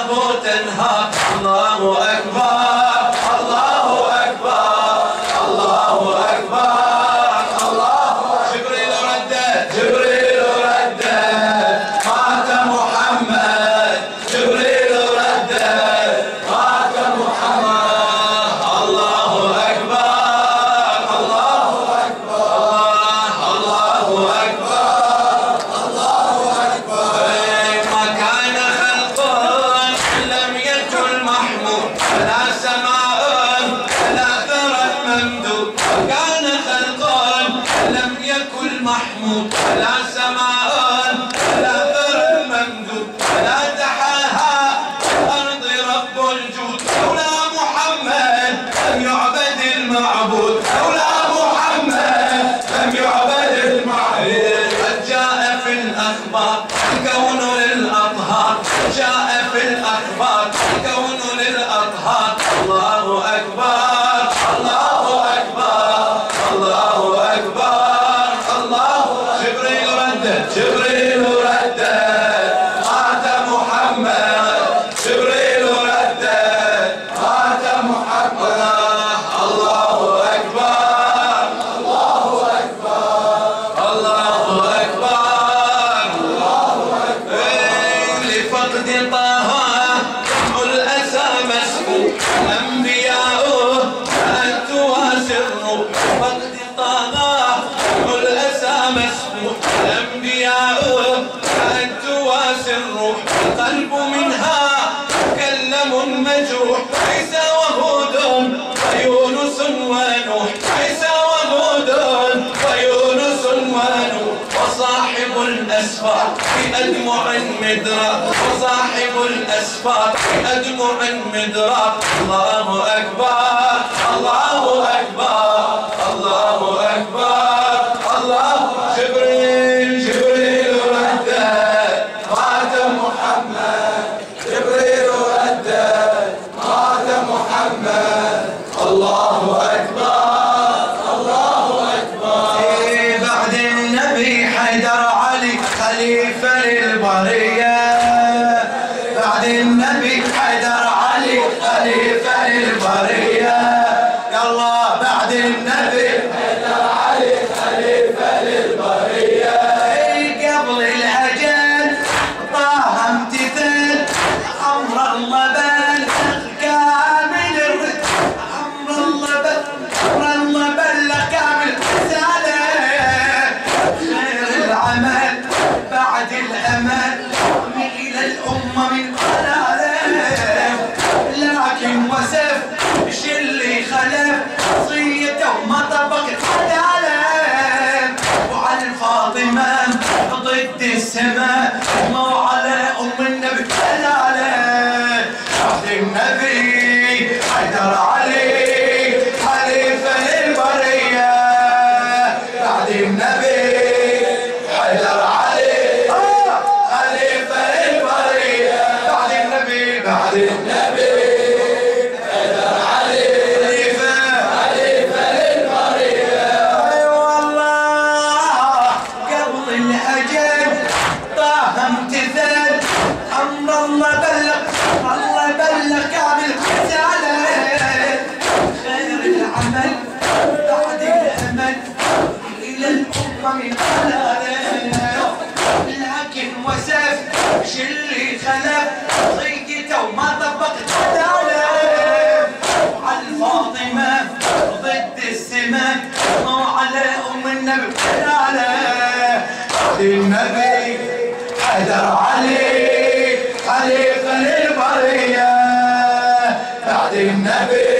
تابوت انهار. الله أكبر الله أكبر الله أكبر الله. جبريل رده جبريل رده مات محمد. جبريل رده مات محمد. الله أكبر الله أكبر الله أكبر الله أكبر. ما كان خلق لم يكن محمود ولا سماء ولا ثرى ممدود. كان خلقا لم يكن محمود ولا سماء ولا ثرى ممدود. ولا تحاها الأرض رب الجود. لولا محمد لم يعبد المعبود. لولا محمد لم يعبد المعبود. قد جاء في الأخبار الكون للأطهار. جاء في الأخبار الكون للأطهار. الله أكبر الله أكبر الله أكبر الله. جبريل رده جبريل رده مات محمد. جبريل رده مات محمد. الله أكبر الله أكبر الله أكبر الله أكبر. لفقد طه الأسى مسموم. أنبياؤه أنت وسره. فقد طه الأسى مسموم. أنبياؤه أنت وسره. القلب منها مكلم مجروح. عيسى وهود ويونس ونوح. عيسى وهود ويونس ونوح. وصاحب الأسفار بأدمع مدرار. وصاحب الأسفار بأدمع مدرار. الله أكبر الله أكبر الله أكبر الله. جبريل جبريل رده مات محمد. جبريل رده مات محمد. الله أكبر الله أكبر. بعد النبي حيدر علي خليفة للبرية. بعد النبي حيدر علي خليفة للبرية. يلا بعد النبي حيدر علي خليفة للبرية. قبل الأجل طه امتثل أمر الله بلغ كامل الرسالة. أمر الله بلغ كامل الرسالة. خير العمل بعد الأمل إلى الأمة من خلاله. لكن وسف ايش اللي خلف وصيته وما طبق العدالة. وعلى الفاطمة ضد السماء وعلى أم النبي دلالة. بعد النبي حيدر علي خليفة للبرية. بعد النبي حيدر علي خليفة للبرية. بعد النبي بعد النبي حيدر علي خليفة للبرية. اي والله قبل الأجل طه امتثل أمر الله بلغ كامل الرسالة. خير العمل بعد الأمل إلى الأمة من خلاله. لكن وسف ايش اللي خلف ضيقته وما طبق العدالة. وعلى الفاطمة ضد السماء وعلى أم النبي دلالة. بعد النبي حيدر علي خليفة للبرية. بعد النبي